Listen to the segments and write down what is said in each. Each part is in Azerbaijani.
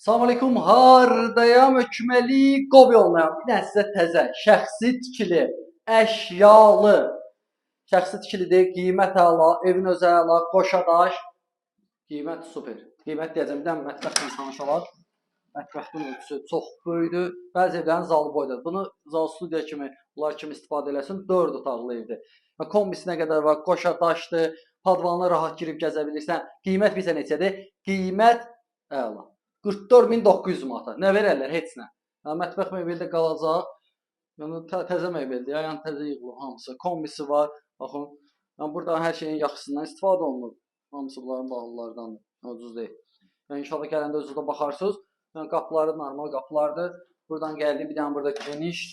Salam aleyküm, hardayam hökməli qov yollayam. Bir dənə sizə təzə, şəxsi tikili, əşyalı, şəxsi tikilidir, qiymət əla, evin özü əla, qoşadaş, qiymət super. Qiymət deyəcəm, bir dənə mətbəxlə tanış olaq. Mətbəxin ölçüsü çox böyükdür, bəzi evlərin zalı boydadır. Bunu zal studiya kimi, bunlar kimi istifadə eləsin, 4 otaqlı evdir. Kombisi nə qədər var, qoşadaşdır, padvanına rahat girib gəzə bilirsən. Qiymət bizə neçədir? Qiymət əla. 44.900 manata. Nə verərlər? Heç nə. Mətbəx mebeldə qalacaq. Yəni təzə mebeldir. Yəni təzə yığılıb hamısı. Kombisi var. Baxın. Yəni burada hər şeyin yaxşısından istifadə olunur. Hamısı bunların bağlılardandır. Ucuz deyil. Yəni inşallah gələndə özünüz də baxarsınız. Yəni qapıları normal qapılardır. Buradan gəldi bir dənə burada geniş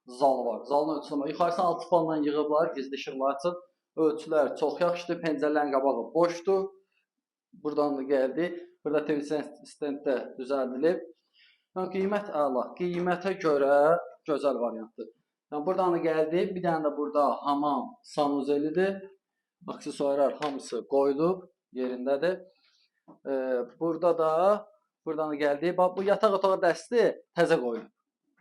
zal var. Zalın ölçüsü var. Yuxarısına 6 panla yığıblar, gizli işıqlar üçün. Ölçülər çox yaxşıdır. Pəncərələrin qabağı boşdur. Buradan da gəldi. Burada TV stend də düzəldilib. Yəni qiymət əla. Qiymətə görə gözəl variantdır. Yəni buradan da gəldi. Bir dənə də burada hamam sanuzelidir. Aksesuarlar hamısı qoyulub yerindədir. Burada da buradan da gəldi. Bax bu yataq otağı dəsti təzə qoyulub.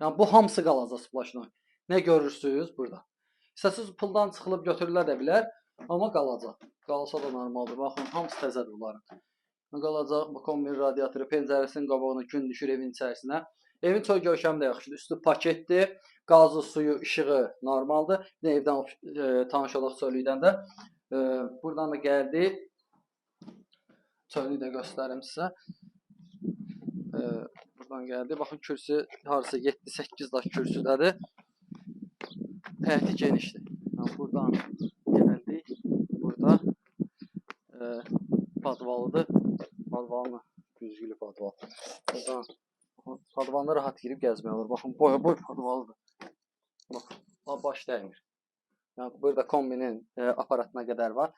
Yəni bu hamısı qalacaq splaşla. Nə görürsüz burada? İstəsiniz puldan çıxılıb götürülə də bilər, amma qalacaq. Qalsa da normaldır. Baxın hamısı təzədir bunların. Qalacaq. Bu kombin radiatoru, pəncərəsinin qabağına gün düşür evin içərisinə. Evin çox görkəmi də yaxşıdır. Üstü paketdir. Qazı, suyu, işığı normaldır. Bir də evdən tanış olaq çölükdən də. Buradan da gəldi. Çölüyü də göstərim sizə. Buradan gəldi. Baxın kürsü harasa 7-8 daş kürsüdədir. Həyəti genişdir. Buradan gəldik. Burada padvalıdır. Padvalını güzgülü padval. Buradan padvalına rahat girib gəzmək olur. Baxın boy padvalıdır. Baxın baş dəymir. Yəni burada kombinin aparatına qədər var.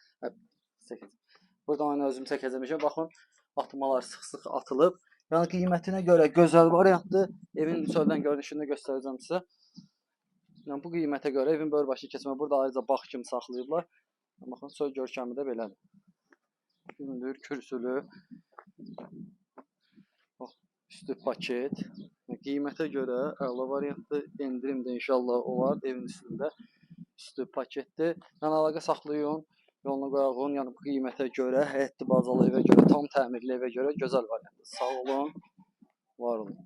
Buradan mən özüm çəkəcəm. Baxın atmalar sıx-sıx atılıb. Yəni qiymətinə görə gözəl variantdır. Evin çöldən görünüşünü göstərəcəm sizə. Yəni bu qiymətə görə evin böyürbaşı keçmə. Burada ayrıca bağ kimi saxlayıblar. Baxın çöl görkəmi də belədir. Gündür, kürsülü. Üstü paket. Qiymətə görə əla variantdır. Endirim də inşallah olar evin üstündə. Üstü paketdir. Yəni əlaqə saxlayın. Yoluna qoyağın. Yəni bu qiymətə görə, həyətli bazalı evə görə, tam təmirli evə görə gözəl variantdır. Sağ olun, var olun.